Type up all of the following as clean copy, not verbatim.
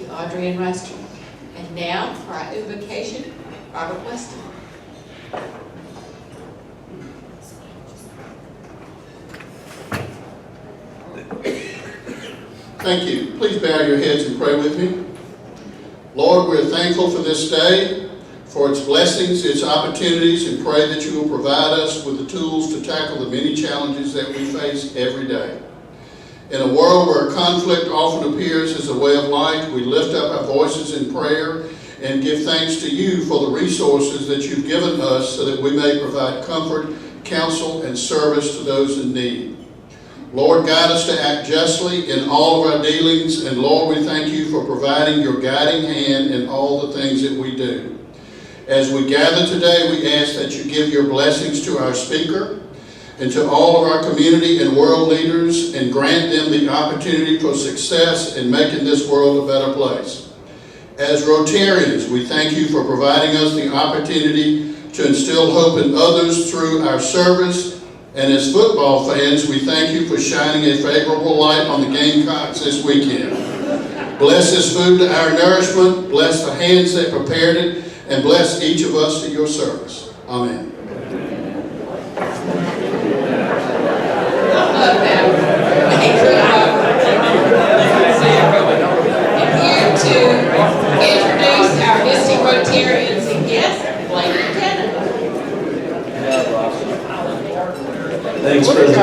Audrey and Rusty. And now for our invocation, Robert Weston. Thank you. Please bow your heads and pray with me. Lord, we're thankful for this day, for its blessings, its opportunities, and pray that you will provide us with the tools to tackle the many challenges that we face every day. In a world where conflict often appears as a way of life, we lift up our voices in prayer and give thanks to you for the resources that you've given us so that we may provide comfort, counsel, and service to those in need. Lord, guide us to act justly in all of our dealings, and Lord, we thank you for providing your guiding hand in all the things that we do. As we gather today, we ask that you give your blessings to our speaker and to all of our community and world leaders, and grant them the opportunity for success in making this world a better place. As Rotarians, we thank you for providing us the opportunity to instill hope in others through our service. And as football fans, we thank you for shining a favorable light on the Gamecocks this weekend. Bless this food to our nourishment, bless the hands that prepared it, and bless each of us to your service. Amen. And here to introduce our visiting Rotarians and guests, Blake Lieutenant. Thanks, President.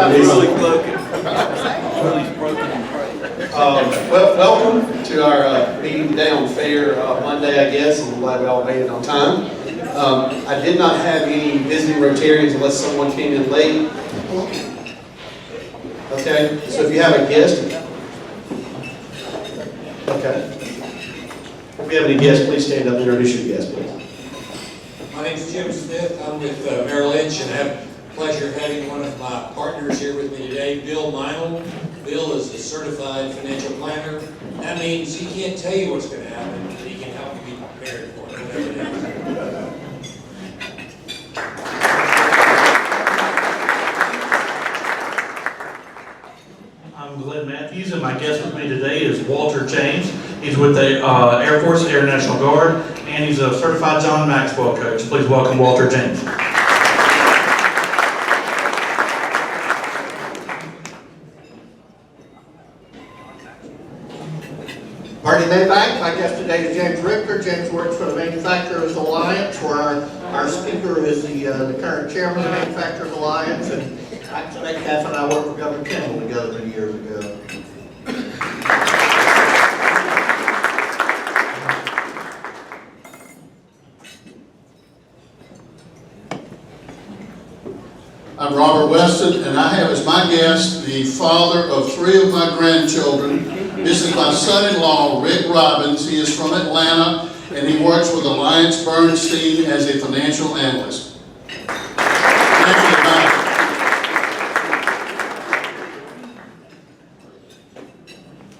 Welcome to our meeting today on Fair Monday, I guess. I'm glad we all made it on time. I did not have any visiting Rotarians unless someone came in late. Okay, so if you have a guest. Okay. If you have any guests, please stand up and introduce your guest, please. My name is Jim Smith. I'm with Merrill Lynch, and I have the pleasure of having one of my partners here with me today, Bill Meinl. Bill is a certified financial planner. That means he can't tell you what's going to happen, but he can help you be prepared for it, whatever it is. I'm Glenn Matthews, and my guest with me today is Walter James. He's with the Air Force Air National Guard, and he's a certified John Maxwell coach. Please welcome Walter James. Party Day back. My guest today is James Richter. James works for the Manufacturers Alliance, where our speaker is the current chairman of the Manufacturers Alliance, and Metcalf and I worked for Governor Kimball together many years ago. I'm Robert Weston, and I have as my guest the father of 3 of my grandchildren. This is my son-in-law, Rick Robbins. He is from Atlanta, and he works with Alliance Bernstein as a financial analyst.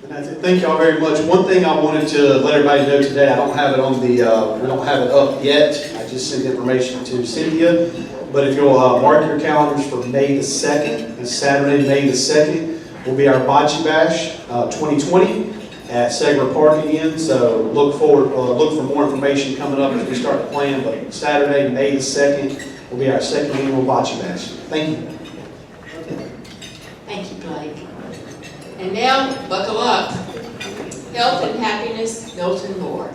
Thank you, Thank y'all very much. One thing I wanted to let everybody know today, I don't have it on the, we don't have it up yet. I just sent information to Cynthia. But if you'll mark your calendars for May the 2nd, it's Saturday, May the 2nd, will be our Bocce Bash 2020 at Segra Park again. So look for more information coming up as we start to plan. But Saturday, May the 2nd, will be our 2nd annual Bocce Bash. Thank you. Thank you, Blake. And now, buckle up. Health and Happiness, Milton Moore.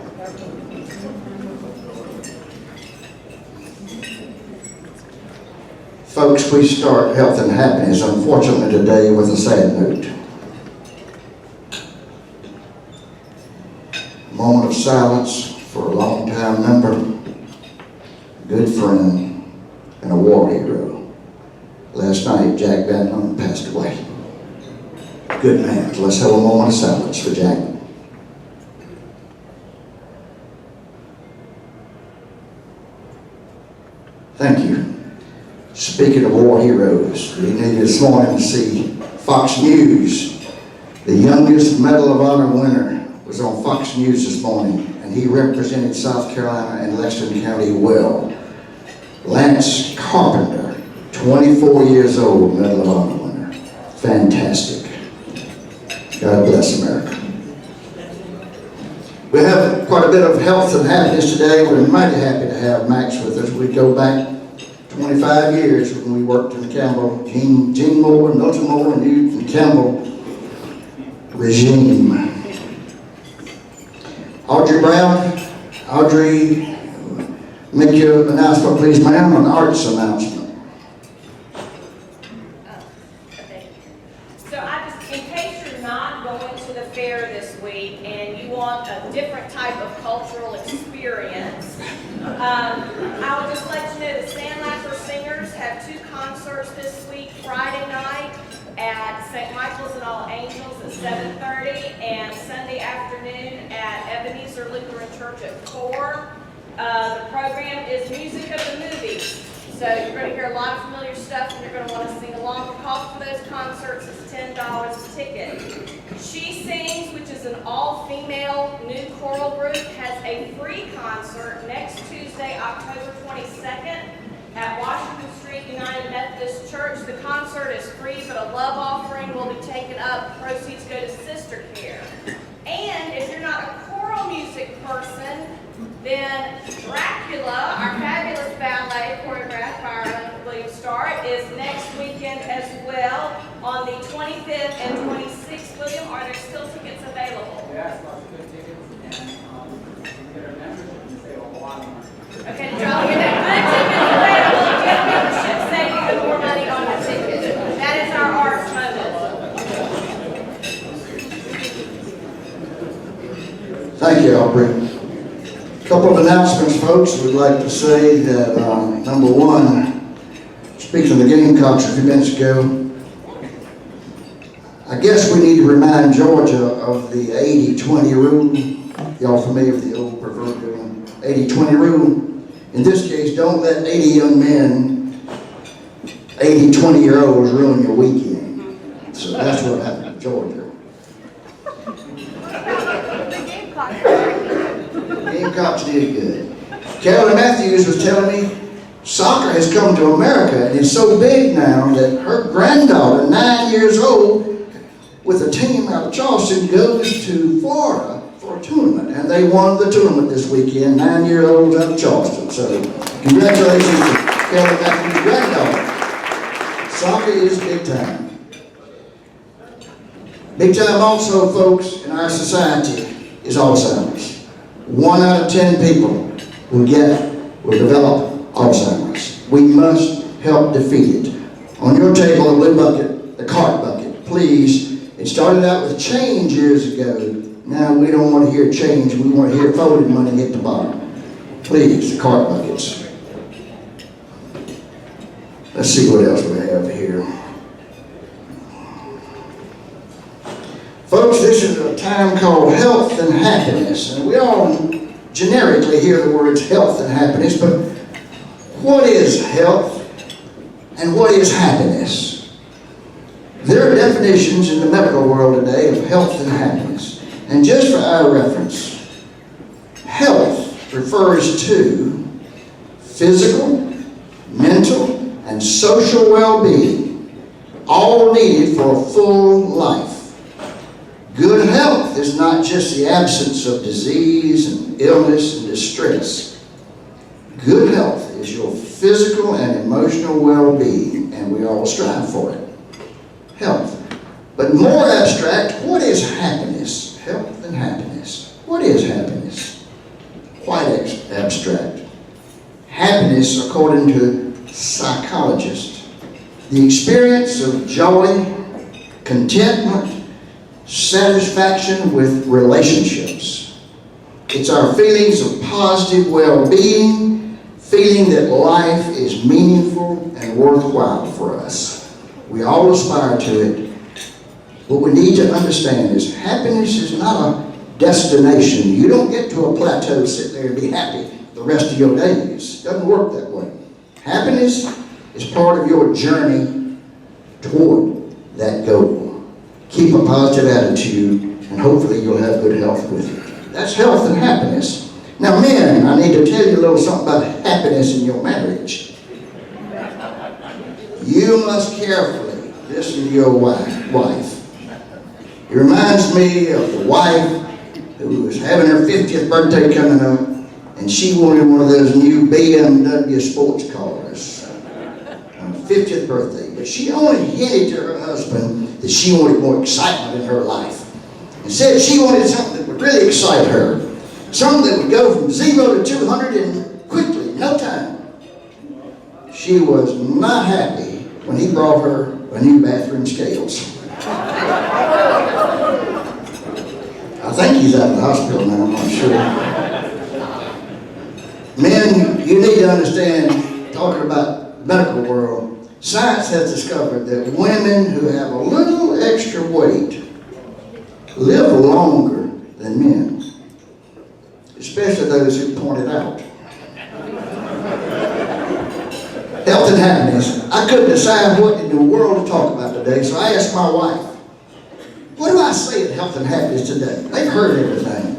Folks, we start Health and Happiness, unfortunately, today with a sad note. A moment of silence for a longtime member, good friend, and a war hero. Last night, Jack Van Loon passed away. Good man. Let's have a moment of silence for Jack. Thank you. Speaking of war heroes, we needed this morning to see Fox News. The youngest Medal of Honor winner was on Fox News this morning, and he represented South Carolina and Lexington County well. Lance Carpenter, 24 years old, Medal of Honor winner. Fantastic. God bless America. a bit of health and happiness today. We're mighty happy to have Max with us. We go back 25 years when we worked in the Campbell, Gene Moore, Milton Moore, and you and Campbell regime. Audrey Brown. Audrey, make your announcement, please, ma'am, an arts announcement. So in case you're not going to the fair this week and you want a different type of cultural experience, I would just let you know the Sandlapper Singers have 2 concerts this week, Friday night at St. Michael's and All Angels at 7:30 and Sunday afternoon at Ebenezer Lutheran Church at 4. The program is Music of the Movies. So you're going to hear a lot of familiar stuff and you're going to want to sing along. The cost for those concerts is $10 a ticket. She Sings, which is an all-female new choral group, has a free concert next Tuesday, October 22nd at Washington Street United Methodist Church. The concert is free, but a love offering will be taken up. Proceeds go to Sister Care. And if you're not a choral music person, then Dracula, our fabulous ballet choreographed by our own William Starr, is next weekend as well on the 25th and 26th. William, are there still tickets available? Yes, lots of good tickets, and we get our membership and save a lot of money. Okay, did y'all hear that? Good tickets available. Get membership, save even more money on your ticket. That is our arts moment. Thank you, Aubrey. Couple of announcements, folks. We'd like to say that, number one, speaking of the Gamecocks a few minutes ago, I guess we need to remind Georgia of the 80-20 rule. Y'all familiar with the old proverbial 80-20 rule? In this case, don't let 80 young men, 80 20-year-olds ruin your weekend. So that's what happened in Georgia. Gamecocks did good. Carolyn Matthews was telling me soccer has come to America and is so big now that her granddaughter, 9 years old, with a team out of Charleston, goes to Florida for a tournament. And they won the tournament this weekend, 9-year-olds out of Charleston. So congratulations to Carolyn Matthews' granddaughter. Soccer is big time. Big time also, folks, in our society is Alzheimer's. 1 out of 10 people will develop Alzheimer's. We must help defeat it. On your table, the blue bucket, the cart bucket, please. It started out with change years ago. Now we don't want to hear change. We want to hear folded money hit the bottom. Please, the cart buckets. Let's see what else we have here. Folks, this is a time called health and happiness. And we all generically hear the words health and happiness, but what is health and what is happiness? There are definitions in the medical world today of health and happiness. And just for our reference, health refers to physical, mental, and social well-being, all needed for a full life. Good health is not just the absence of disease and illness and distress. Good health is your physical and emotional well-being, and we all strive for it. Health. But more abstract, what is happiness? Health and happiness. What is happiness? Quite abstract. Happiness, according to psychologists, the experience of joy, contentment, satisfaction with relationships. It's our feelings of positive well-being, feeling that life is meaningful and worthwhile for us. We all aspire to it. What we need to understand is happiness is not a destination. You don't get to a plateau, sit there and be happy the rest of your days. It doesn't work that way. Happiness is part of your journey toward that goal. Keep a positive attitude, and hopefully you'll have good health with it. That's health and happiness. Now, men, I need to tell you a little something about happiness in your marriage. You must carefully listen to your wife. It reminds me of the wife who was having her 50th birthday coming up, and she wanted one of those new BMW sports cars on her 50th birthday. But she only hinted to her husband that she wanted more excitement in her life, and said she wanted something that would really excite her, something that would go from 0 to 200 in quickly, no time. She was not happy when he brought her a new bathroom scales. I think he's out of the hospital now, I'm not sure. Men, you need to understand, talking about the medical world, science has discovered that women who have a little extra weight live longer than men, especially those who point it out. Health and happiness. I couldn't decide what in the world to talk about today, so I asked my wife, what do I say at Health and Happiness today? They've heard everything.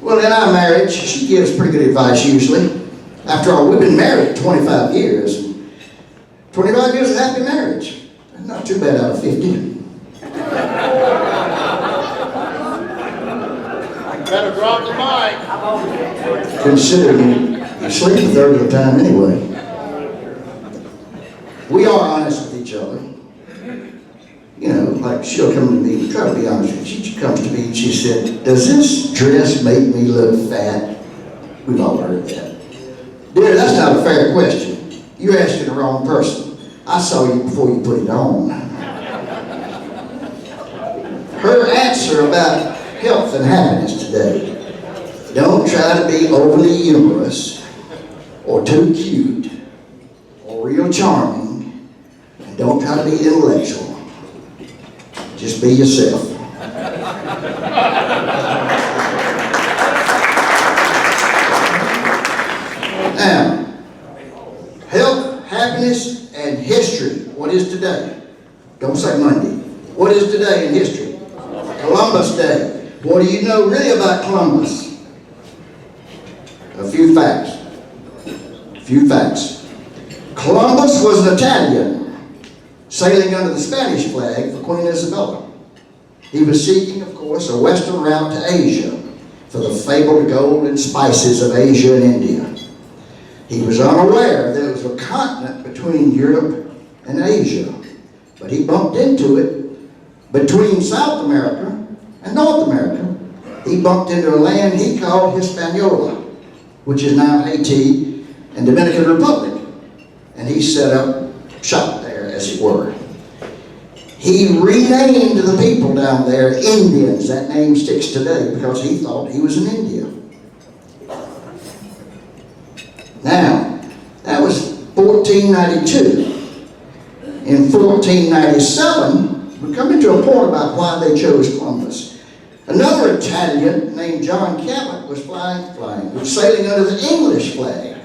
Well, in our marriage, she gives pretty good advice usually. After all, we've been married 25 years. 25 years of happy marriage. Not too bad out of 50. Better drop the mic. Considering you sleep a third of the time anyway. We are honest with each other. You know, like she'll come to me, try to be honest with you. She comes to me and she said, does this dress make me look fat? We've all heard that. Dear, that's not a fair question. You're asking the wrong person. I saw you before you put it on. Her answer about health and happiness today. Don't try to be overly humorous or too cute or real charming, and don't try to be intellectual. Just be yourself. Now, health, happiness, and history. What is today? Don't say Monday. What is today in history? Columbus Day. What do you know really about Columbus? A few facts. Columbus was an Italian sailing under the Spanish flag for Queen Isabella. He was seeking, of course, a western route to Asia for the fabled gold and spices of Asia and India. He was unaware that there was a continent between Europe and Asia, but he bumped into it between South America and North America. He bumped into a land he called Hispaniola, which is now Haiti and Dominican Republic, and he set up shop there, as it were. He renamed the people down there Indians. That name sticks today because he thought he was in India. Now, that was 1492. In 1497, we're coming to a point about why they chose Columbus. Another Italian named John Cabot was was sailing under the English flag.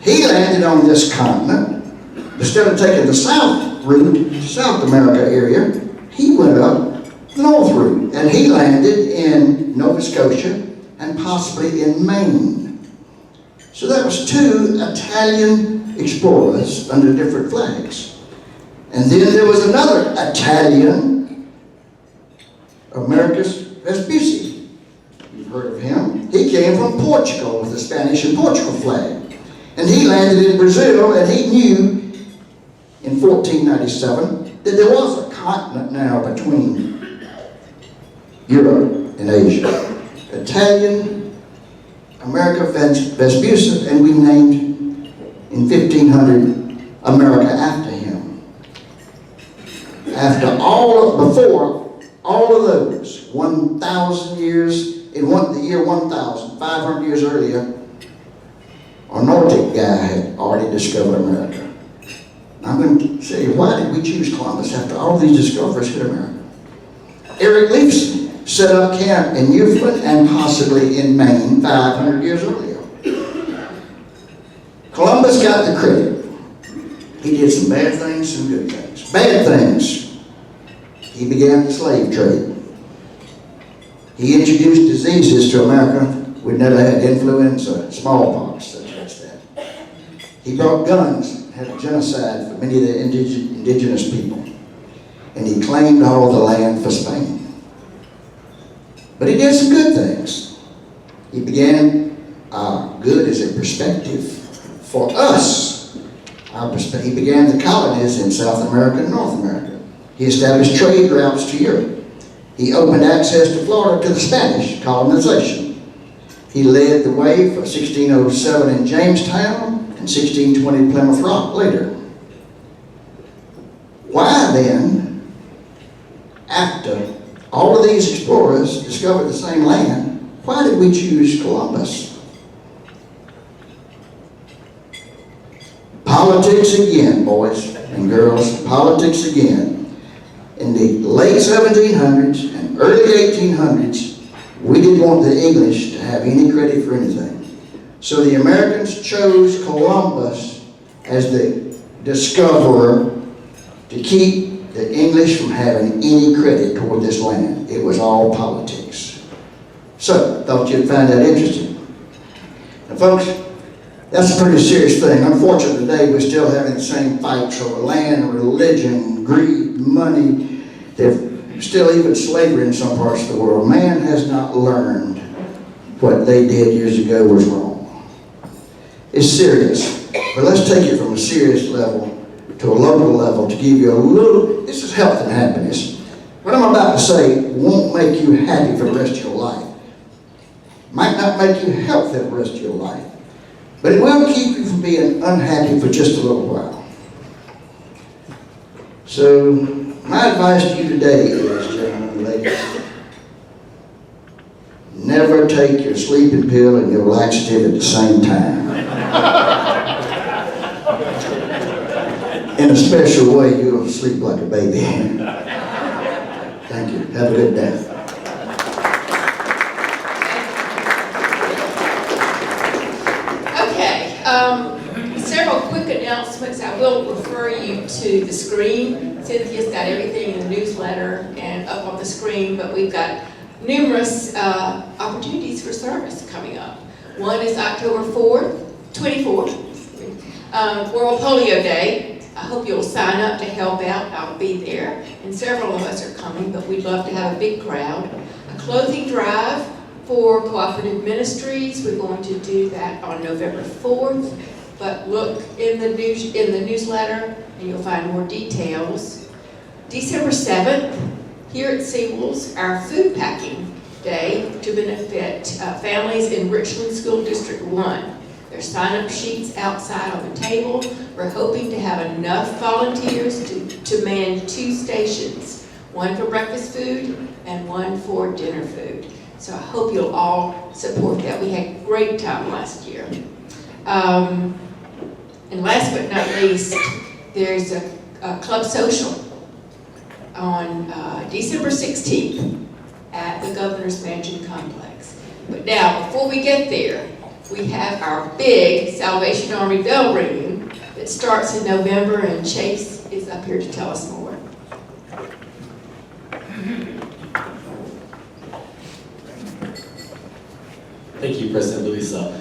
He landed on this continent. Instead of taking the south route, South America area, he went up the north route, and he landed in Nova Scotia and possibly in Maine. So that was two Italian explorers under different flags. And then there was another Italian, Americus Vespucci. You've heard of him. He came from Portugal with the Spanish and Portugal flag. And he landed in Brazil, and he knew in 1497 that there was a continent now between Europe and Asia. Italian, America Vespucci, and we named in 1500 America after him. Before all of those, 1,000 years, in the year 1,000, 500 years earlier, a Nordic guy had already discovered America. I'm going to say, why did we choose Columbus after all these discoveries hit America? Eric Leifson set up camp in Newfoundland and possibly in Maine 500 years earlier. Columbus got the credit. He did some bad things, some good things. Bad things. He began the slave trade. He introduced diseases to America. We'd never had influenza, smallpox, such as that. He brought guns, had a genocide for many of the indigenous people. And he claimed all the land for Spain. But he did some good things. He began good as a perspective for us. He began the colonies in South America and North America. He established trade routes to Europe. He opened access to Florida to the Spanish colonization. He led the way for 1607 in Jamestown and 1620 Plymouth Rock later. Why then, after all of these explorers discovered the same land, why did we choose Columbus? Politics again, boys and girls, politics again. In the late 1700s and early 1800s, we didn't want the English to have any credit for anything. So the Americans chose Columbus as the discoverer to keep the English from having any credit toward this land. It was all politics. So, thought you'd find that interesting. Now folks, that's a pretty serious thing. Unfortunately today we're still having the same fights over land, religion, greed, money. There's still even slavery in some parts of the world. Man has not learned what they did years ago was wrong. It's serious, but let's take it from a serious level to a local level to give you a little, this is health and happiness. What I'm about to say won't make you happy for the rest of your life. Might not make you healthy for the rest of your life, but it will keep you from being unhappy for just a little while. So, my advice to you today is, gentlemen and ladies, never take your sleeping pill and your laxative at the same time. In a special way, you'll sleep like a baby. Thank you. Have a good day. Several quick announcements. I will refer you to the screen. Cynthia's got everything in the newsletter and up on the screen, but we've got numerous opportunities for service coming up. One is October 24th, World Polio Day. I hope you'll sign up to help out. I'll be there. And several of us are coming, but we'd love to have a big crowd. A clothing drive for Cooperative Ministries. We're going to do that on November 4th. But look in the newsletter and you'll find more details. December 7th, here at Sewell's, our food packing day to benefit families in Richland School District 1. There's sign-up sheets outside on the table. We're hoping to have enough volunteers to man 2 stations, one for breakfast food and one for dinner food. So I hope you'll all support that. We had a great time last year. And last but not least, there's a club social on December 16th at the Governor's Mansion Complex. But now, before we get there, we have our big Salvation Army bell ringing that starts in November, and Chase is up here to tell us more. Thank you, President Louisa.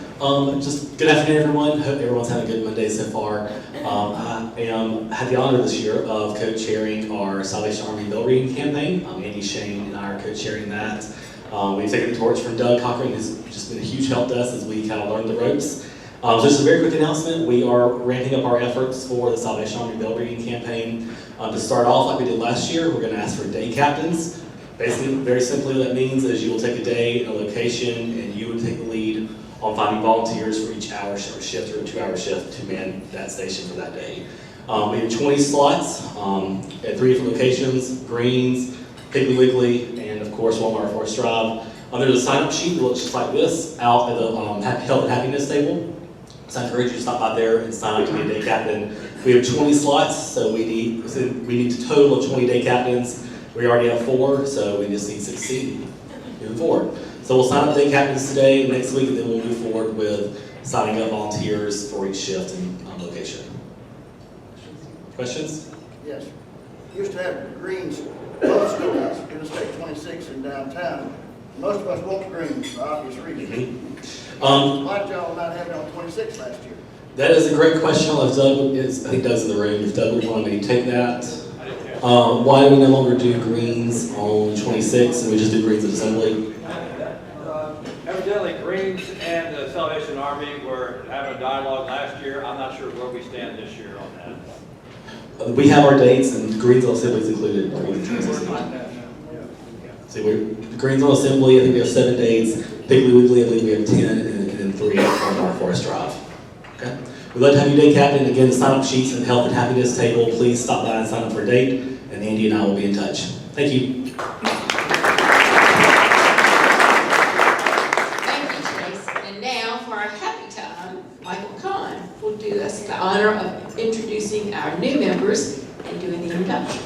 Just good afternoon, everyone. Hope everyone's had a good Monday so far. I had the honor this year of co-chairing our Salvation Army bell ringing campaign. Andy, Shane, and I are co-chairing that. We've taken the torch from Doug Cochran, who's just been a huge help to us as we kind of learned the ropes. So just a very quick announcement. We are ramping up our efforts for the Salvation Army bell ringing campaign. To start off, like we did last year, we're going to ask for day captains. Basically, very simply, what that means is you will take a day, a location, and you would take the lead on finding volunteers for each hour or shift or 2-hour shift to man that station for that day. We have 20 slots at 3 different locations: Greens, Piggly Wiggly, and of course Walmart Forest Drive. There's a sign-up sheet that looks just like this out at the Health and Happiness table. So I encourage you to stop by there and sign up to be a day captain. We have 20 slots, so we need a total of 20 day captains. We already have 4, so we just need 16 moving forward. So we'll sign up day captains today, next week, and then we'll move forward with signing up volunteers for each shift and location. Questions? Yes. Used to have Greens both schools, Interstate 26 in downtown. Most of us went to Greens for obvious reasons. Why did y'all not have it on 26 last year? That is a great question. If Doug is, I think Doug's in the room. If Doug would want me to take that. Why do we no longer do greens on 26 and we just do greens at assembly? Evidently, Greens and the Salvation Army were having a dialogue last year. I'm not sure where we stand this year on that. We have our dates, and greens on assembly is included. See, the greens on assembly, I think we have 7 dates. Piggly Wiggly, I believe we have 10, and then 3 on our Forest Drive. Okay? We'd love to have you day captain. Again, the sign-up sheets and health and happiness table, please stop by and sign up for a date, and Andy and I will be in touch. Thank you. Thank you, Trace. And now for our happy time, Michael Kahn will do us the honor of introducing our new members and doing the induction.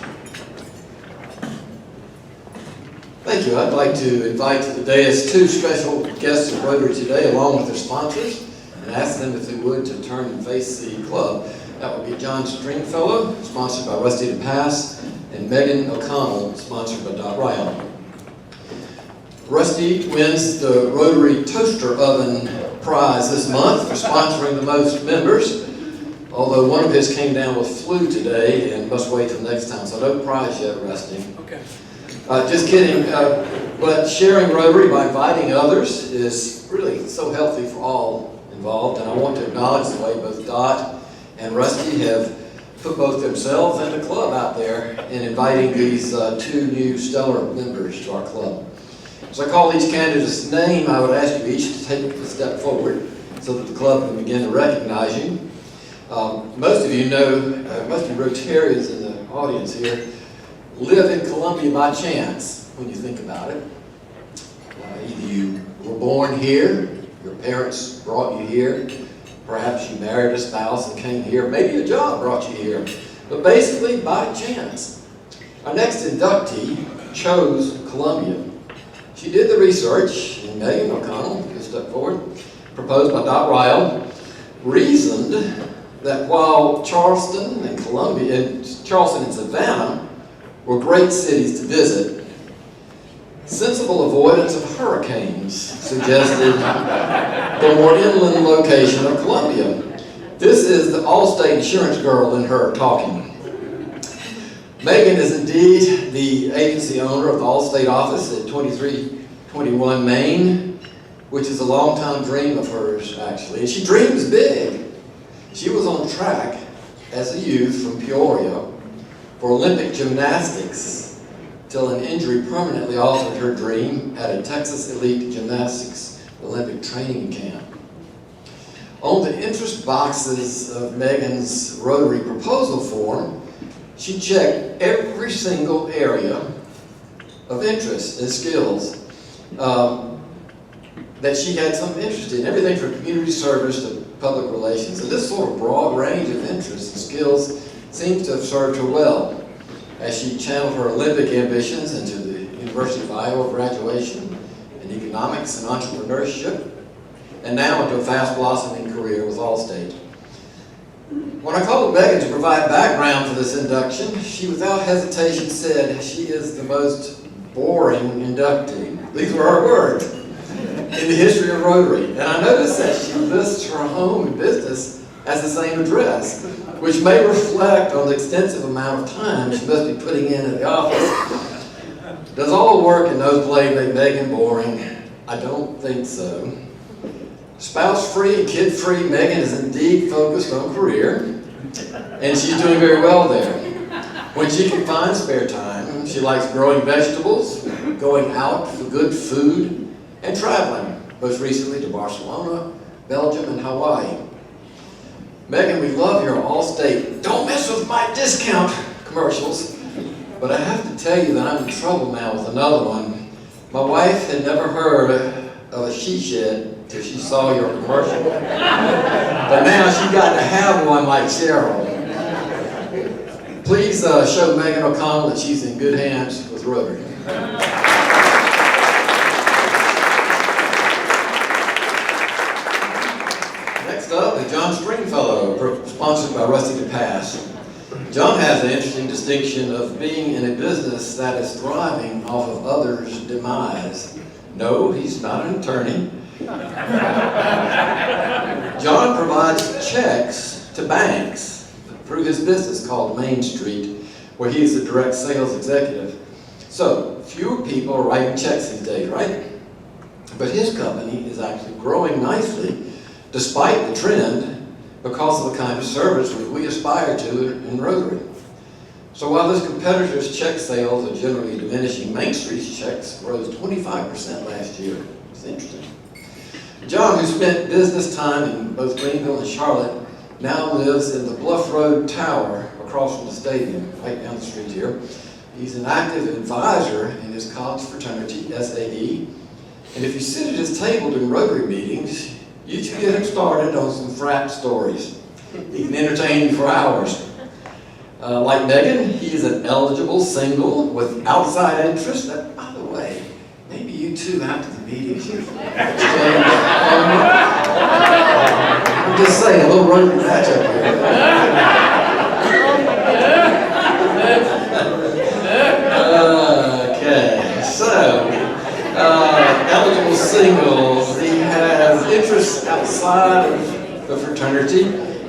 Thank you. I'd like to invite to the dais 2 special guests of Rotary today, along with their sponsors, and ask them if they would to turn and face the club. That would be John Stringfellow, sponsored by Rusty DePass, and Megan O'Connell, sponsored by Dot Ryle. Rusty wins the Rotary Toaster Oven Prize this month for sponsoring the most members, although one of his came down with flu today and must wait till next time, so no prize yet, Rusty. Okay. Just kidding, but sharing Rotary by inviting others is really so healthy for all involved, and I want to acknowledge the way both Dot and Rusty have put both themselves and the club out there in inviting these 2 new stellar members to our club. As I call each candidate's name, I would ask you each to take a step forward so that the club can begin to recognize you. Most of you know, most of you Rotarians in the audience here, live in Columbia by chance when you think about it. Either you were born here, your parents brought you here, perhaps you married a spouse and came here, maybe a job brought you here, but basically by chance. Our next inductee chose Columbia. She did the research, and Megan O'Connell, who stepped forward, proposed by Dot Ryle, reasoned that while Charleston and Charleston and Savannah were great cities to visit, sensible avoidance of hurricanes suggested the more inland location of Columbia. This is the Allstate insurance girl in her talking. Megan is indeed the agency owner of the Allstate office at 2321 Main, which is a long-time dream of hers, actually. And she dreams big. She was on track as a youth from Peoria for Olympic gymnastics till an injury permanently altered her dream at a Texas Elite Gymnastics Olympic training camp. On the interest boxes of Megan's Rotary proposal form, she checked every single area of interest and skills that she had some interest in, everything from community service to public relations. And this sort of broad range of interests and skills seems to have served her well as she channeled her Olympic ambitions into the University of Iowa graduation in economics and entrepreneurship, and now into a fast-blossoming career with Allstate. When I called Megan to provide background for this induction, she without hesitation said she is the most boring inductee. These were her words. In the history of Rotary. And I noticed that she lists her home and business as the same address, which may reflect on the extensive amount of time she must be putting in at the office. Does all the work and nosebleed make Megan boring? I don't think so. Spouse-free and kid-free, Megan is indeed focused on career, and she's doing very well there. When she can find spare time, she likes growing vegetables, going out for good food, and traveling, most recently to Barcelona, Belgium, and Hawaii. Megan, we love your Allstate "don't mess with my discount" commercials, but I have to tell you that I'm in trouble now with another one. My wife had never heard of a she shed till she saw your commercial, but now she got to have one like Cheryl. Please show Megan O'Connell that she's in good hands with Rotary. Next up is John Stringfellow, sponsored by Rusty DePass. John has the interesting distinction of being in a business that is thriving off of others' demise. No, he's not an attorney. John provides checks to banks through his business called Main Street, where he is the direct sales executive. So, fewer people are writing checks these days, right? But his company is actually growing nicely, despite the trend, because of the kind of service which we aspire to in Rotary. So while this competitor's check sales are generally diminishing, Main Street's checks rose 25% last year. It's interesting. John, who spent business time in both Greenville and Charlotte, now lives in the Bluff Road Tower across from the stadium, right down the street here. He's an active advisor in his college fraternity, SAE, and if you sit at his table during Rotary meetings, you should get him started on some frat stories. He can entertain you for hours. Like Megan, he's an eligible single with outside interest. By the way, maybe you two after the meeting should I'm just saying, a little Rotary matchup here. Okay, so eligible singles. He has interests outside of the fraternity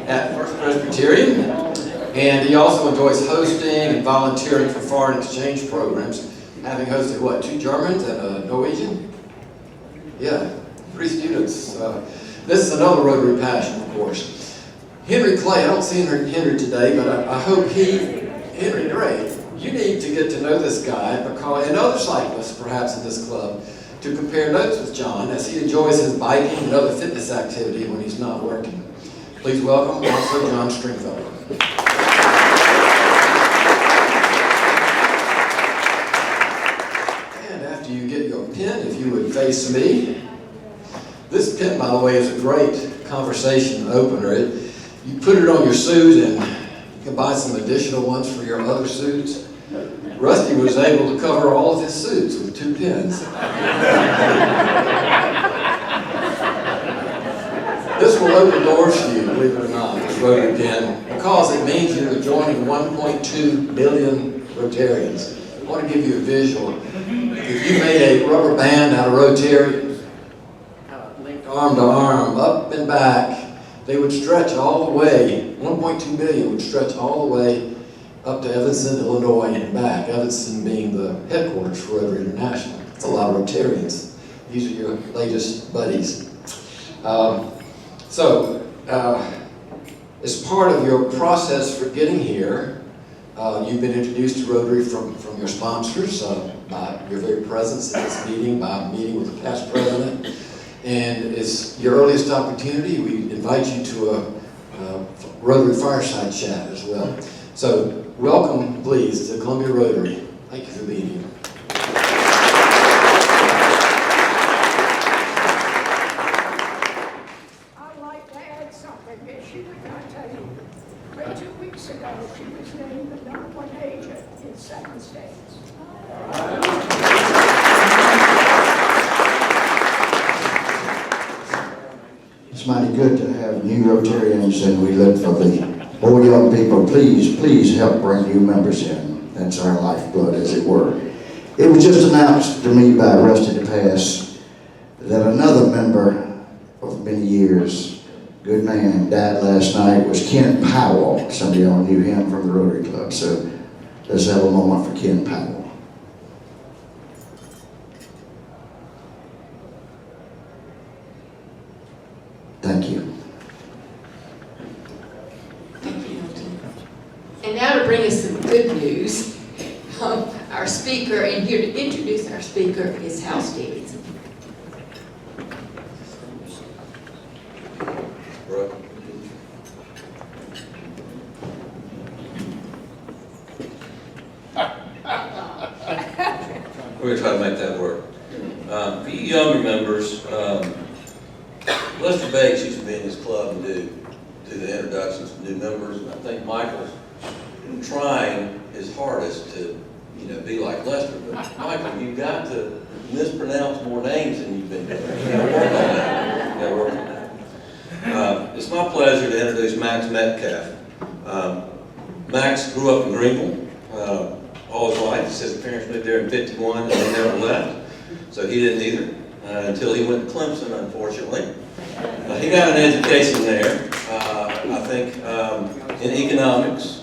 at First Presbyterian, and he also enjoys hosting and volunteering for foreign exchange programs, having hosted, what, 2 Germans and a Norwegian? Yeah, 3 students. This is another Rotary passion, of course. Henry Clay, I don't see Henry today, but I hope Henry, great. You need to get to know this guy, because, and other cyclists perhaps in this club, to compare notes with John as he enjoys his biking and other fitness activity when he's not working. Please welcome also John Stringfellow. And after you get your pen, if you would face me. This pen, by the way, is a great conversation opener. You put it on your suit and you can buy some additional ones for your other suits. Rusty was able to cover all of his suits with 2 pens. This will open doors for you, believe it or not, this Rotary pen, because it means you're joining 1.2 billion Rotarians. I want to give you a visual. If you made a rubber band out of Rotarians, linked arm to arm, up and back, they would stretch all the way, 1.2 billion would stretch all the way up to Evanston, Illinois, and back. Evanston being the headquarters for Rotary International. It's a lot of Rotarians. These are your latest buddies. As part of your process for getting here, you've been introduced to Rotary from your sponsors, by your very presence at this meeting, by meeting with the past president. And as your earliest opportunity, we invite you to a Rotary fireside chat as well. So, welcome, please, to Columbia Rotary. Thank you for being here. I'd like to add something that she would not tell you. But 2 weeks ago, she was named the #1 agent in 7 states. It's mighty good to have new Rotarians, and we look for the more young people. Please help bring new members in. That's our lifeblood, as it were. It was just announced to me by Rusty DePass that another member of many years, good man, died last night, was Ken Powell. Some of y'all knew him from the Rotary Club, so let's have a moment for Ken Powell. Thank you. Thank you. And now to bring us some good news, our speaker, and here to introduce our speaker is Hal Stevenson. We're going to try to make that work. For you younger members, Lester Bates used to be in this club and do the introductions to new members, and I think Michael's trying his hardest to, be like Lester. But Michael, you've got to mispronounce more names than you've been doing. You got to work on that. It's my pleasure to introduce Max Metcalf. Max grew up in Greenville all his life. He says his parents moved there in '51 and they never left, so he didn't either until he went to Clemson, unfortunately. He got an education there, I think, in economics,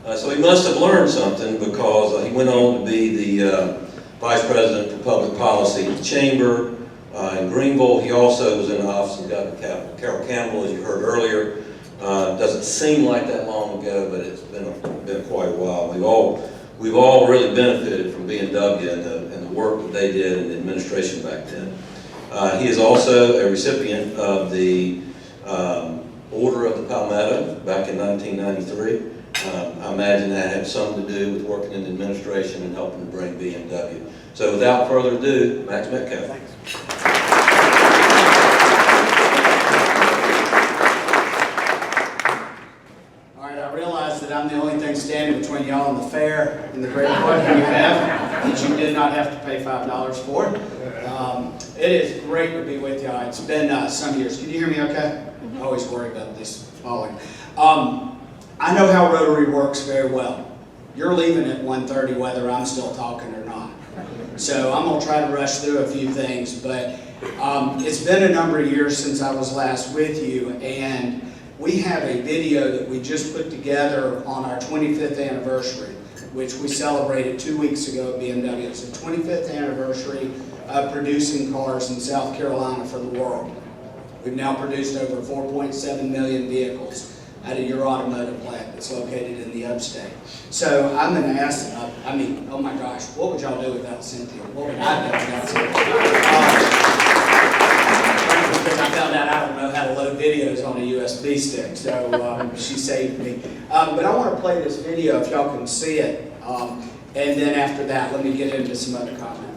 So he must have learned something, because he went on to be the Vice President for Public Policy at the Chamber in Greenville. He also was in the office of Governor Carol Campbell, as you heard earlier. Doesn't seem like that long ago, but it's been quite a while. We've all really benefited from BMW and the work that they did in the administration back then. He is also a recipient of the Order of the Palmetto back in 1993. I imagine that had something to do with working in the administration and helping to bring BMW. So without further ado, Max Metcalf. Thanks. All right, I realize that I'm the only thing standing between y'all and the fair and the great parking you have, that you did not have to pay $5 for. It is great to be with y'all. It's been some years. Can you hear me okay? I always worry about this falling. I know how Rotary works very well. You're leaving at 1:30 whether I'm still talking or not. So I'm going to try to rush through a few things, but it's been a number of years since I was last with you, and we have a video that we just put together on our 25th anniversary, which we celebrated 2 weeks ago at BMW. It's the 25th anniversary of producing cars in South Carolina for the world. We've now produced over 4.7 million vehicles out of your automotive plant that's located in the upstate. So I'm going to ask, oh my gosh, what would y'all do without Cynthia? What would I do without Cynthia? Because I found out I don't know how to load videos on a USB stick, so she saved me. But I want to play this video if y'all can see it, and then after that, let me get into some other comments.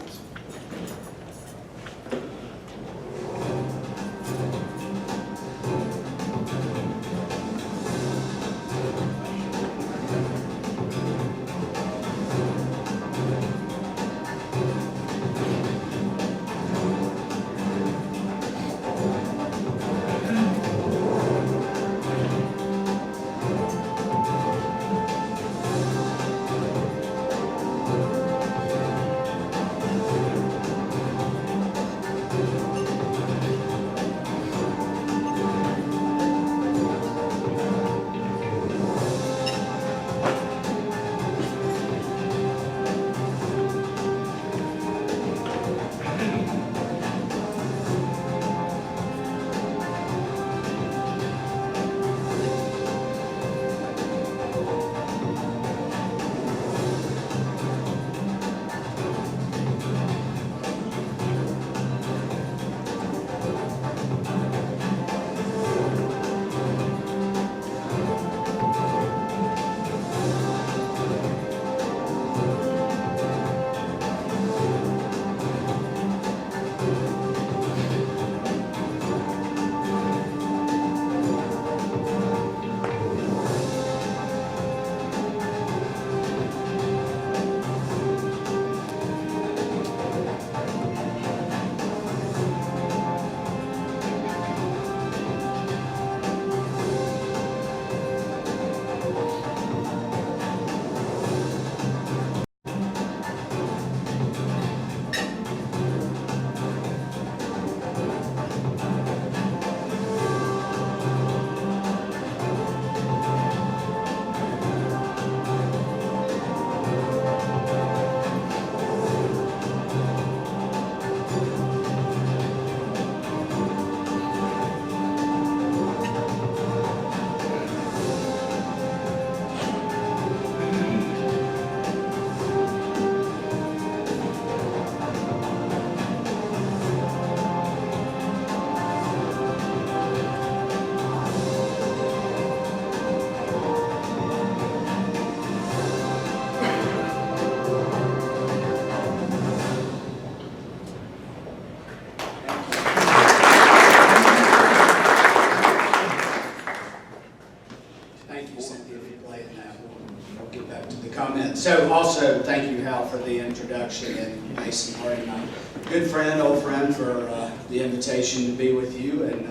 So also, thank you, Hal, for the introduction, and Mason Hardy, my good friend, old friend, for the invitation to be with you and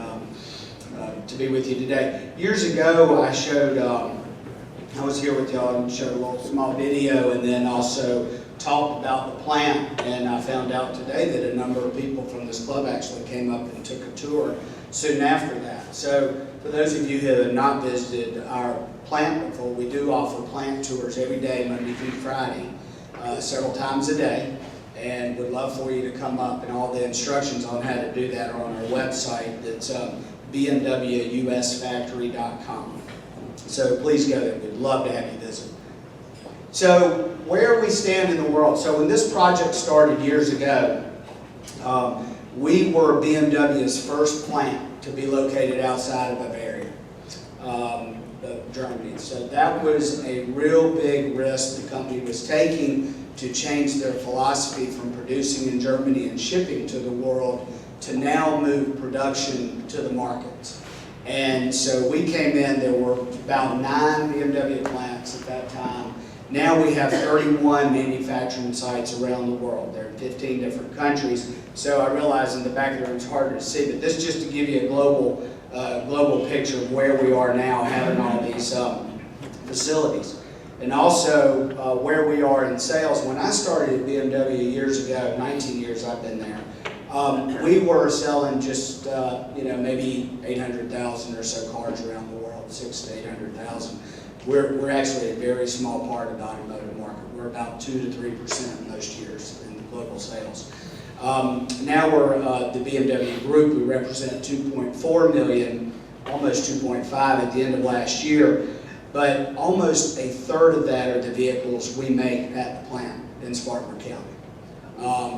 to be with you today. Years ago, I was here with y'all and showed a little small video, and then also talked about the plant, and I found out today that a number of people from this club actually came up and took a tour soon after that. So for those of you who have not visited our plant before, we do offer plant tours every day, Monday through Friday, several times a day, and would love for you to come up, and all the instructions on how to do that are on our website. That's bmwusfactory.com. So please go there. We'd love to have you visit. So where we stand in the world. So when this project started years ago, we were BMW's first plant to be located outside of Bavaria, Germany. So that was a real big risk the company was taking to change their philosophy from producing in Germany and shipping to the world to now move production to the markets. And so we came in, there were about 9 BMW plants at that time. Now we have 31 manufacturing sites around the world. They're in 15 different countries. So I realize in the back of the room it's harder to see, but this is just to give you a global picture of where we are now, having all these facilities. And also where we are in sales. When I started at BMW years ago, 19 years I've been there, we were selling just maybe 800,000 or so cars around the world, 600,000 to 800,000. We're actually a very small part of the automotive market. We're about 2 to 3% most years in global sales. Now we're the BMW Group. We represent 2.4 million, almost 2.5 at the end of last year. But almost a third of that are the vehicles we make at the plant in Spartanburg County.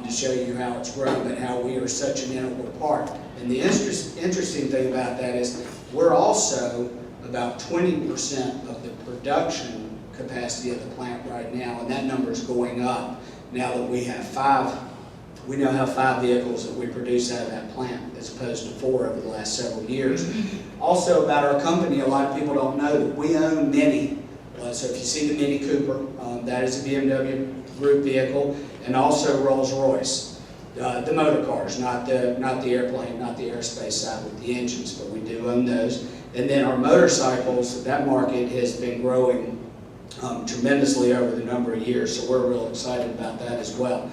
To show you how it's grown and how we are such an integral part. And the interesting thing about that is we're also about 20% of the production capacity of the plant right now, and that number is going up now that we have 5. We now have 5 vehicles that we produce out of that plant as opposed to 4 over the last several years. Also about our company, a lot of people don't know that we own Mini. So if you see the Mini Cooper, that is a BMW Group vehicle, and also Rolls-Royce. The motor cars, not the airplane, not the aerospace side with the engines, but we do own those. And then our motorcycles, that market has been growing tremendously over the number of years, so we're real excited about that as well.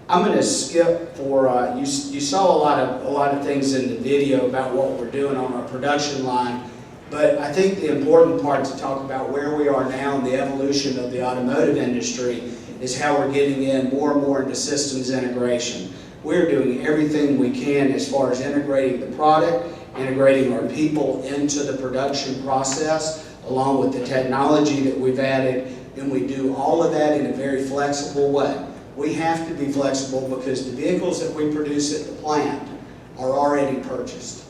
I'm going to skip for, you saw a lot of things in the video about what we're doing on our production line, but I think the important part to talk about where we are now in the evolution of the automotive industry is how we're getting in more and more into systems integration. We're doing everything we can as far as integrating the product, integrating our people into the production process, along with the technology that we've added, and we do all of that in a very flexible way. We have to be flexible because the vehicles that we produce at the plant are already purchased.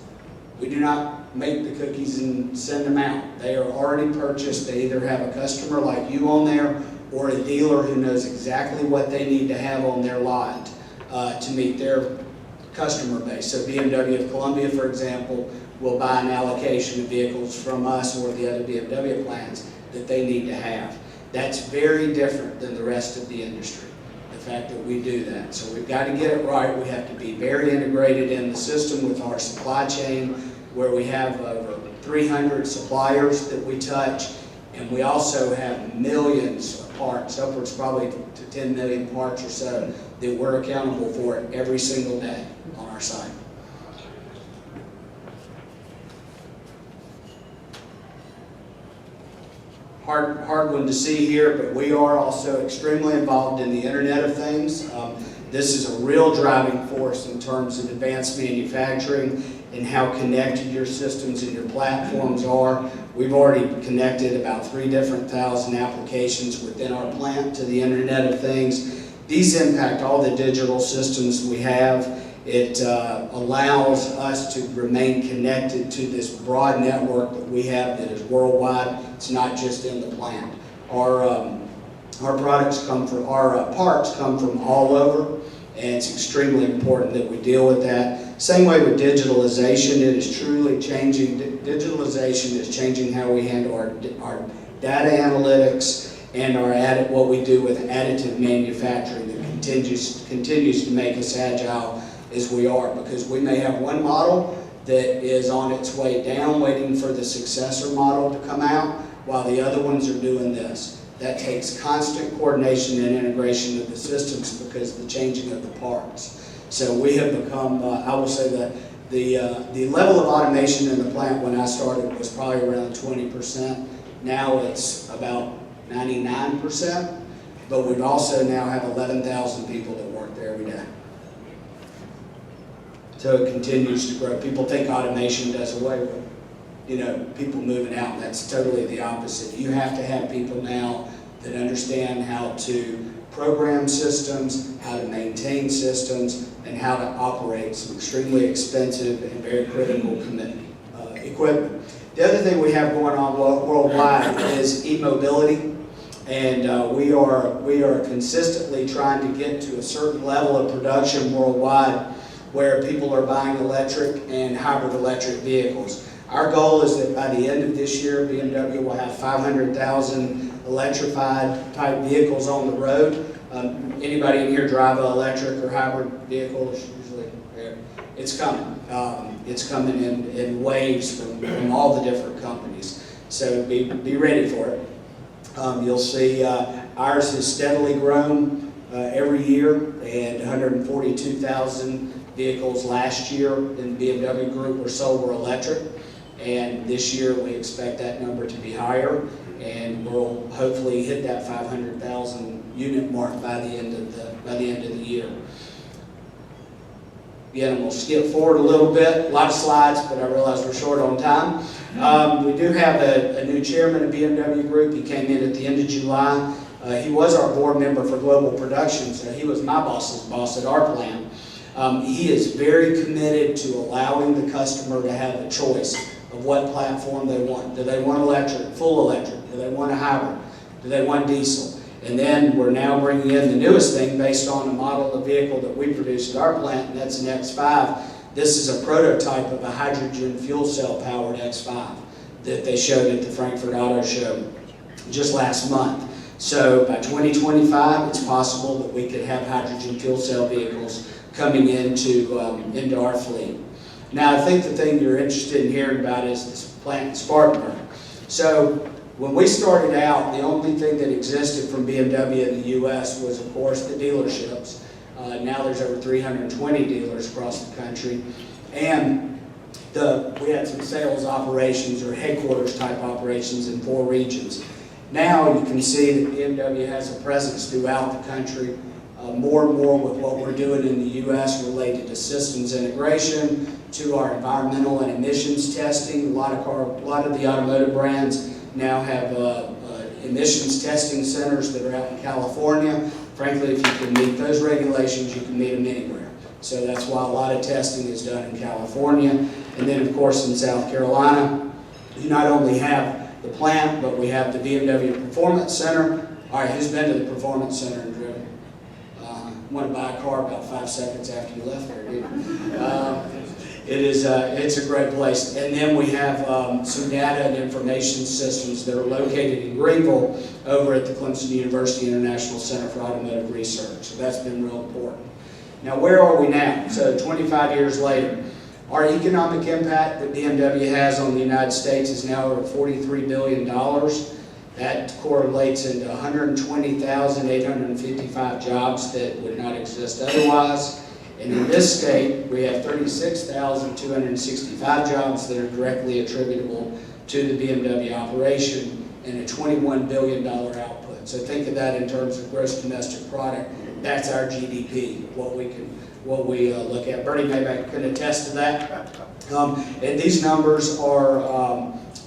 We do not make the cookies and send them out. They are already purchased. They either have a customer like you on there or a dealer who knows exactly what they need to have on their lot to meet their customer base. So BMW of Columbia, for example, will buy an allocation of vehicles from us or the other BMW plants that they need to have. That's very different than the rest of the industry, the fact that we do that. So we've got to get it right. We have to be very integrated in the system with our supply chain, where we have over 300 suppliers that we touch, and we also have millions of parts, upwards probably to 10 million parts or so, that we're accountable for every single day on our site. Hard one to see here, but we are also extremely involved in the Internet of Things. This is a real driving force in terms of advanced manufacturing and how connected your systems and your platforms are. We've already connected about 3,000 applications within our plant to the Internet of Things. These impact all the digital systems we have. It allows us to remain connected to this broad network that we have that is worldwide. It's not just in the plant. Our parts come from all over, and it's extremely important that we deal with that. Same way with digitalization, it is truly changing. Digitalization is changing how we handle our data analytics and what we do with additive manufacturing that continues to make us agile as we are, because we may have one model that is on its way down, waiting for the successor model to come out, while the other ones are doing this. That takes constant coordination and integration of the systems because of the changing of the parts. So we have become, I will say that the level of automation in the plant when I started was probably around 20%. Now it's about 99%, but we also now have 11,000 people that work there every day. So it continues to grow. People think automation does away with, people moving out. That's totally the opposite. You have to have people now that understand how to program systems, how to maintain systems, and how to operate some extremely expensive and very critical equipment. The other thing we have going on worldwide is e-mobility, and we are consistently trying to get to a certain level of production worldwide where people are buying electric and hybrid electric vehicles. Our goal is that by the end of this year, BMW will have 500,000 electrified type vehicles on the road. Anybody in here drive an electric or hybrid vehicle? Usually, it's coming. It's coming in waves from all the different companies. So be ready for it. You'll see ours has steadily grown every year, and 142,000 vehicles last year in the BMW Group were sold were electric. And this year we expect that number to be higher, and we'll hopefully hit that 500,000 unit mark by the end of the year. Again, we'll skip forward a little bit, a lot of slides, but I realize we're short on time. We do have a new chairman of BMW Group. He came in at the end of July. He was our board member for global production, so he was my boss's boss at our plant. He is very committed to allowing the customer to have a choice of what platform they want. Do they want electric, full electric? Do they want a hybrid? Do they want diesel? And then we're now bringing in the newest thing based on the model of vehicle that we produce at our plant, and that's an X5. This is a prototype of a hydrogen fuel cell powered X5 that they showed at the Frankfurt Auto Show just last month. So by 2025, it's possible that we could have hydrogen fuel cell vehicles coming into our fleet. Now, I think the thing you're interested in hearing about is this plant in Spartanburg. So when we started out, the only thing that existed from BMW in the U.S. was, of course, the dealerships. Now there's over 320 dealers across the country. And we had some sales operations or headquarters type operations in 4 regions. Now you can see that BMW has a presence throughout the country. More and more with what we're doing in the U.S. related to systems integration, to our environmental and emissions testing. A lot of the automotive brands now have emissions testing centers that are out in California. Frankly, if you can meet those regulations, you can meet them anywhere. So that's why a lot of testing is done in California. And then, of course, in South Carolina, you not only have the plant, but we have the BMW Performance Center. All right, who's been to the Performance Center and driven? Want to buy a car about 5 seconds after you left there, didn't you? It's a great place. And then we have some data and information systems that are located in Greenville over at the Clemson University International Center for Automotive Research. So that's been real important. Now, where are we now? So 25 years later, our economic impact that BMW has on the United States is now over $43 billion. That correlates into 120,855 jobs that would not exist otherwise. And in this state, we have 36,265 jobs that are directly attributable to the BMW operation and a $21 billion output. So think of that in terms of gross domestic product. That's our GDP, what we look at. Bernie maybe can attest to that. And these numbers are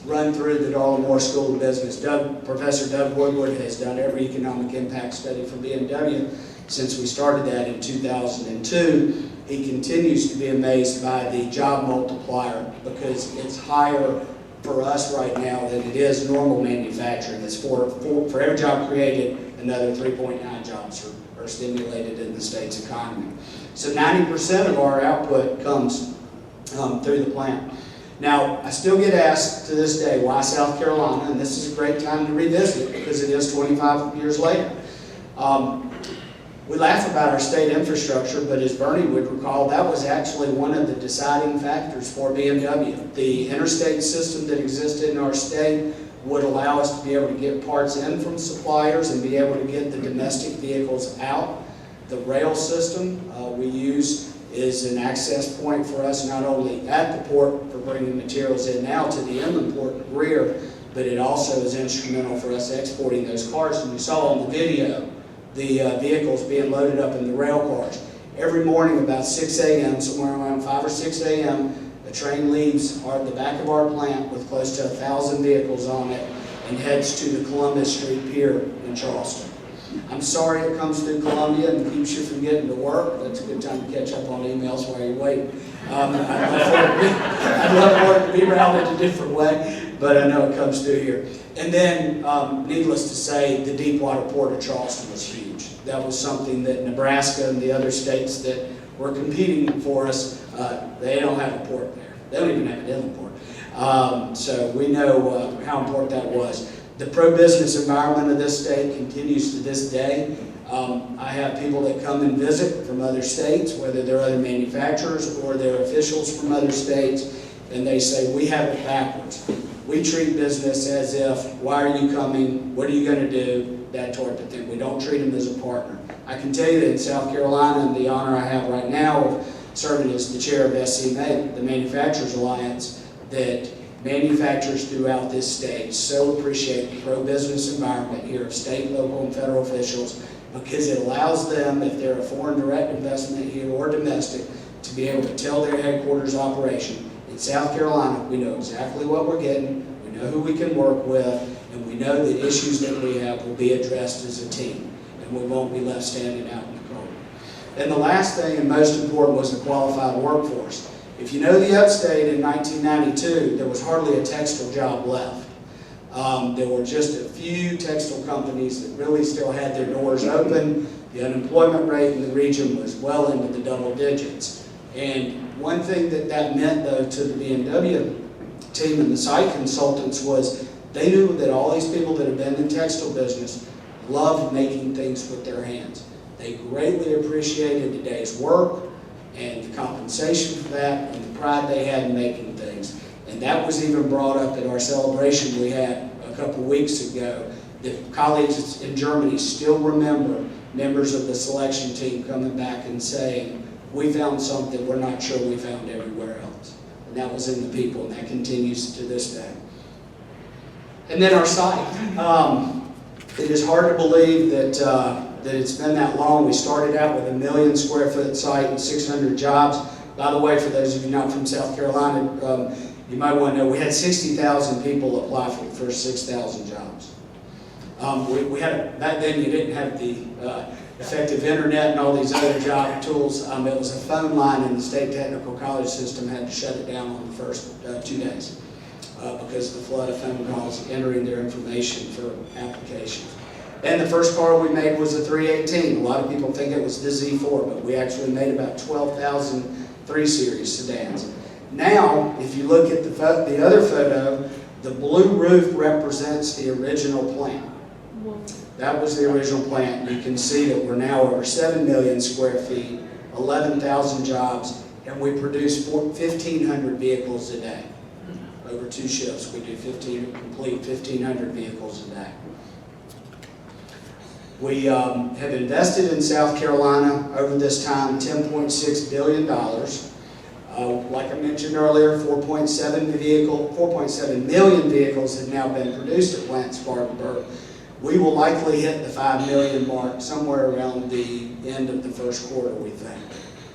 run through the Darla Moore School of Business. Professor Doug Woodward has done every economic impact study for BMW since we started that in 2002. He continues to be amazed by the job multiplier because it's higher for us right now than it is normal manufacturing. It's for every job created, another 3.9 jobs are stimulated in the state's economy. So 90% of our output comes through the plant. Now, I still get asked to this day, why South Carolina? And this is a great time to revisit it because it is 25 years later. We laugh about our state infrastructure, but as Bernie would recall, that was actually one of the deciding factors for BMW. The interstate system that existed in our state would allow us to be able to get parts in from suppliers and be able to get the domestic vehicles out. The rail system we use is an access point for us not only at the port for bringing materials in now to the inland port and Greer, but it also is instrumental for us exporting those cars. And you saw on the video the vehicles being loaded up in the rail cars. Every morning about 6 a.m., somewhere around 5 or 6 a.m., a train leaves the back of our plant with close to 1,000 vehicles on it and heads to the Columbus Street Pier in Charleston. I'm sorry it comes through Columbia and keeps you from getting to work. That's a good time to catch up on emails while you're waiting. I'd love for it to be routed a different way, but I know it comes through here. And then, needless to say, the Deepwater Port of Charleston was huge. That was something that Nebraska and the other states that were competing for us, they don't have a port there. They don't even have an inland port. So we know how important that was. The pro-business environment of this state continues to this day. I have people that come and visit from other states, whether they're other manufacturers or they're officials from other states, and they say, we have it backwards. We treat business as if, why are you coming? What are you going to do? That type of thing. We don't treat them as a partner. I can tell you that in South Carolina, and the honor I have right now of serving as the chair of SCMA, the Manufacturers Alliance, that manufacturers throughout this state so appreciate the pro-business environment here of state, local, and federal officials, because it allows them, if they're a foreign direct investment here or domestic, to be able to tell their headquarters operation, in South Carolina, we know exactly what we're getting, we know who we can work with, and we know that issues that we have will be addressed as a team, and we won't be left standing out in the cold. And the last thing, and most important, was the qualified workforce. If you know the upstate in 1992, there was hardly a textile job left. There were just a few textile companies that really still had their doors open. The unemployment rate in the region was well into the double digits. And one thing that meant, though, to the BMW team and the site consultants was they knew that all these people that had been in textile business loved making things with their hands. They greatly appreciated the day's work and the compensation for that and the pride they had in making things. And that was even brought up at our celebration we had a couple weeks ago. The colleagues in Germany still remember members of the selection team coming back and saying, we found something we're not sure we found everywhere else. And that was in the people, and that continues to this day. And then our site. It is hard to believe that it's been that long. We started out with a 1 million square foot site and 600 jobs. By the way, for those of you not from South Carolina, you might want to know we had 60,000 people apply for the first 6,000 jobs. We had, back then you didn't have the effective internet and all these other job tools. It was a phone line, and the state technical college system had to shut it down on the first 2 days because of the flood of phone calls entering their information for applications. And the first car we made was a 318. A lot of people think it was the Z4, but we actually made about 12,000 3 Series sedans. Now, if you look at the other photo, the blue roof represents the original plant. That was the original plant. You can see that we're now over 7 million square feet, 11,000 jobs, and we produce 1,500 vehicles a day. Over 2 shifts, we do complete 1,500 vehicles a day. We have invested in South Carolina over this time $10.6 billion. Like I mentioned earlier, 4.7 million vehicles have now been produced at Plant Spartanburg. We will likely hit the 5 million mark somewhere around the end of the first quarter, we think.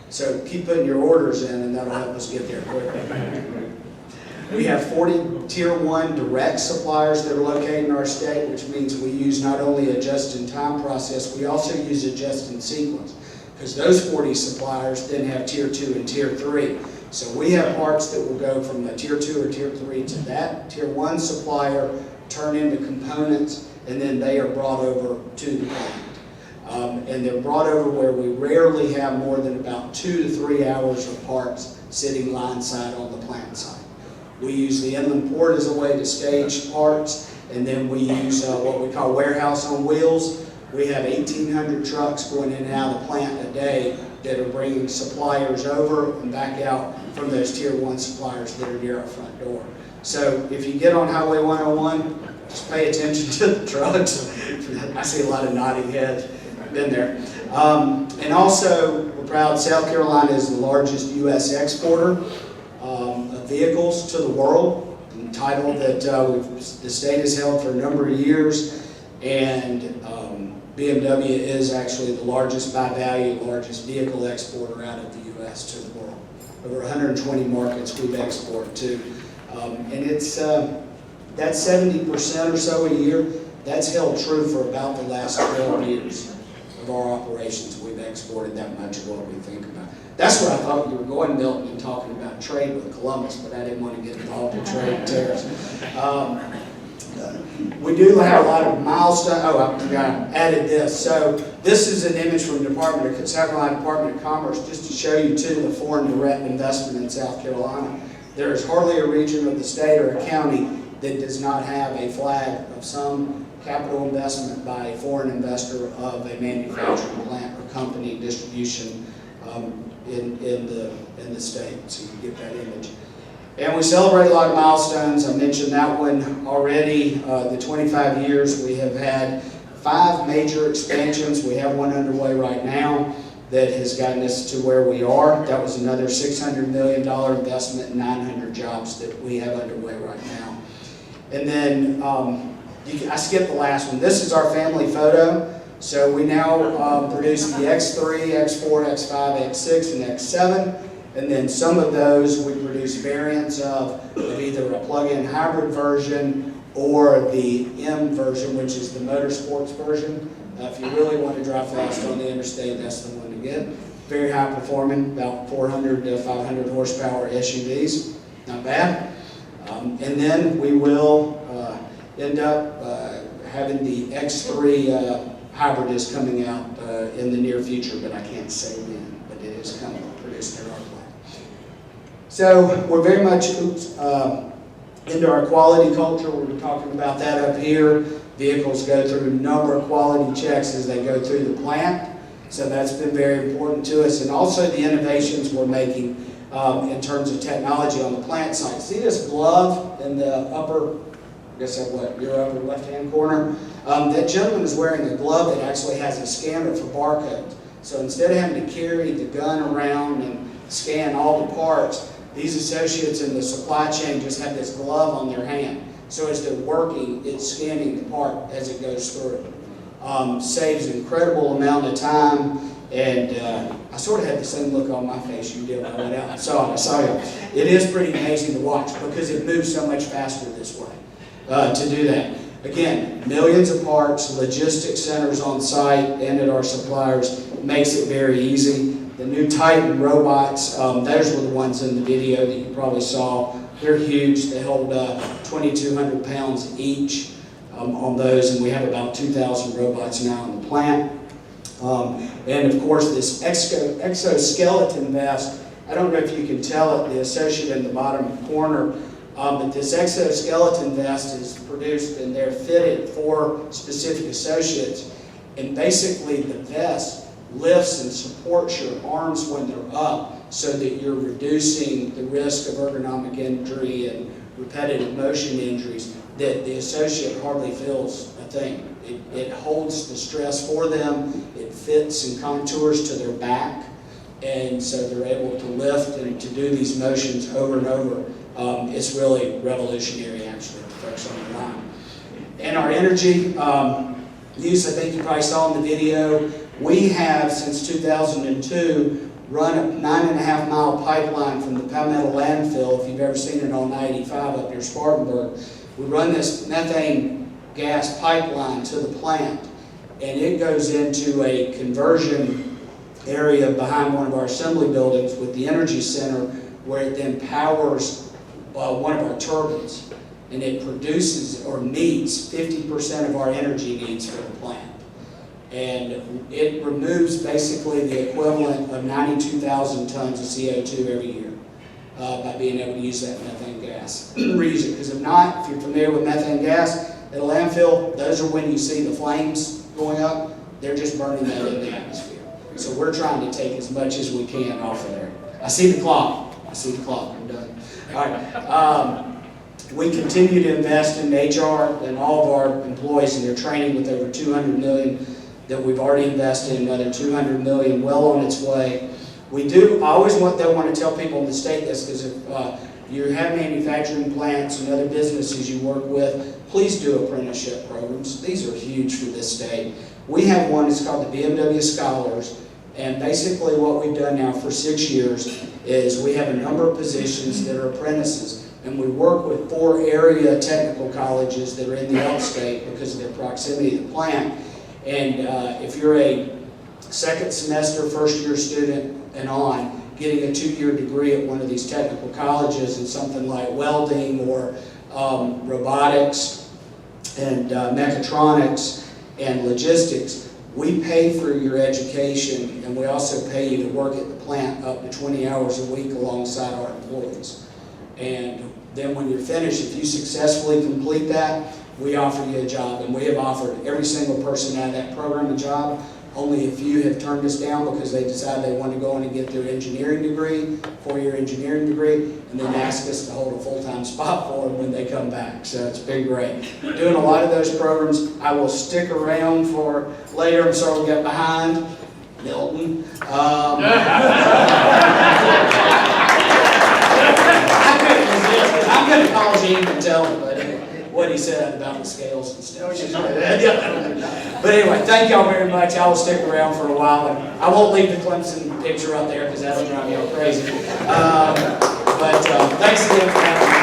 So keep putting your orders in, and that'll help us get there quickly. We have 40 Tier 1 direct suppliers that are located in our state, which means we use not only a just-in-time process, we also use a just-in-sequence, because those 40 suppliers then have Tier 2 and Tier 3. So we have parts that will go from a Tier 2 or Tier 3 to that Tier 1 supplier, turn into components, and then they are brought over to the plant. And they're brought over where we rarely have more than about 2 to 3 hours of parts sitting line side on the plant site. We use the inland port as a way to stage parts, and then we use what we call warehouse on wheels. We have 1,800 trucks going in and out of the plant a day that are bringing suppliers over and back out from those Tier 1 suppliers that are near our front door. So if you get on Highway 101, just pay attention to the trucks. I see a lot of nodding heads, been there. And also, we're proud South Carolina is the largest U.S. exporter of vehicles to the world, a title that the state has held for a number of years, and BMW is actually the largest by value, largest vehicle exporter out of the U.S. to the world. Over 120 markets we've exported to. And it's, that's 70% or so a year. That's held true for about the last 12 years of our operations. We've exported that much of what we think about. That's where I thought you were going, Milton, and talking about trade with Columbus, but I didn't want to get involved in trade and tariffs. We do have a lot of milestones. Oh, I forgot, I added this. So this is an image from the South Carolina Department of Commerce, just to show you too the foreign direct investment in South Carolina. There is hardly a region of the state or a county that does not have a flag of some capital investment by a foreign investor of a manufacturing plant or company distribution in the state. So you can get that image. And we celebrate a lot of milestones. I mentioned that one already. The 25 years, we have had 5 major expansions. We have one underway right now that has gotten us to where we are. That was another $600 million investment and 900 jobs that we have underway right now. And then I skipped the last one. This is our family photo. So we now produce the X3, X4, X5, X6, and X7. And then some of those we produce variants of either a plug-in hybrid version or the M version, which is the motorsports version. If you really want to drive fast on the interstate, that's the one to get. Very high performing, about 400 to 500 horsepower SUVs. Not bad. And then we will end up having the X3 hybrid is coming out in the near future, but I can't say when, but it is coming, produced in our plant. So we're very much into our quality culture. We're talking about that up here. Vehicles go through a number of quality checks as they go through the plant. So that's been very important to us. And also the innovations we're making in terms of technology on the plant side. See this glove in the upper, I guess that's what, your upper left-hand corner? That gentleman is wearing a glove that actually has a scanner for barcodes. So instead of having to carry the gun around and scan all the parts, these associates in the supply chain just have this glove on their hand. So as they're working, it's scanning the part as it goes through. Saves an incredible amount of time, and I sort of had the same look on my face you did when I went out and saw you. It is pretty amazing to watch because it moves so much faster this way to do that. Again, millions of parts, logistics centers on site and at our suppliers makes it very easy. The new Titan robots, those were the ones in the video that you probably saw. They're huge. They hold 2,200 pounds each on those, and we have about 2,000 robots now in the plant. And of course, this exoskeleton vest, I don't know if you can tell it, the associate in the bottom corner, but this exoskeleton vest is produced and they're fitted for specific associates. And basically the vest lifts and supports your arms when they're up so that you're reducing the risk of ergonomic injury and repetitive motion injuries that the associate hardly feels a thing. It holds the stress for them, it fits and contours to their back, and so they're able to lift and to do these motions over and over. It's really revolutionary, actually, for folks on the line. And our energy use, I think you probably saw in the video, we have, since 2002, run a 9.5-mile pipeline from the Palmetto landfill, if you've ever seen it on 95 up near Spartanburg. We run this methane gas pipeline to the plant, and it goes into a conversion area behind one of our assembly buildings with the energy center, where it then powers one of our turbines, and it produces or meets 50% of our energy needs for the plant. And it removes basically the equivalent of 92,000 tons of CO2 every year by being able to use that methane gas. Reuse it, because if not, if you're familiar with methane gas, at a landfill, those are when you see the flames going up, they're just burning that in the atmosphere. So we're trying to take as much as we can off of there. I see the clock. I'm done. All right. We continue to invest in HR and all of our employees in their training with over $200 million that we've already invested, another $200 million well on its way. I always want to tell people in the state this, because if you have manufacturing plants and other businesses you work with, please do apprenticeship programs. These are huge for this state. We have one, it's called the BMW Scholars, and basically what we've done now for 6 years is we have a number of positions that are apprentices, and we work with 4 area technical colleges that are in the upstate because of their proximity to the plant. And if you're a second semester, first year student and on, getting a 2-year degree at one of these technical colleges in something like welding or robotics and mechatronics and logistics, we pay for your education, and we also pay you to work at the plant up to 20 hours a week alongside our employees. And then when you're finished, if you successfully complete that, we offer you a job. And we have offered every single person out of that program a job. Only a few have turned us down because they decided they want to go in and get their engineering degree, 4-year engineering degree, and then ask us to hold a full-time spot for them when they come back. So it's been great. We're doing a lot of those programs. I will stick around for later. I'm sorry we got behind. Milton. I couldn't resist. I'm going to call Gene and tell him what he said about the scales and stuff. But anyway, thank y'all very much. I will stick around for a while, and I won't leave the Clemson picture up there because that'll drive y'all crazy. But thanks again for having me.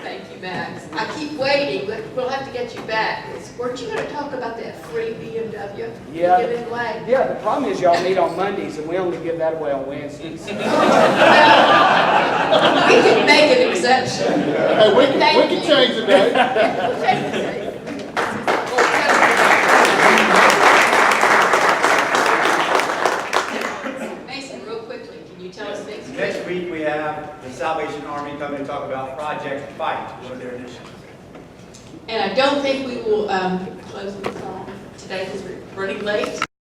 Thank you, Max. I keep waiting, but we'll have to get you back. Weren't you going to talk about that free BMW? Yeah. Give it away. Yeah, the problem is y'all meet on Mondays, and we only give that away on Wednesdays. We could make an exception. Hey, we can change the date. We'll change the date. Mason, real quickly, can you tell us things? Next week, we have the Salvation Army coming to talk about Project Fight, one of their initiatives. And I don't think we will close the song today because we're running late.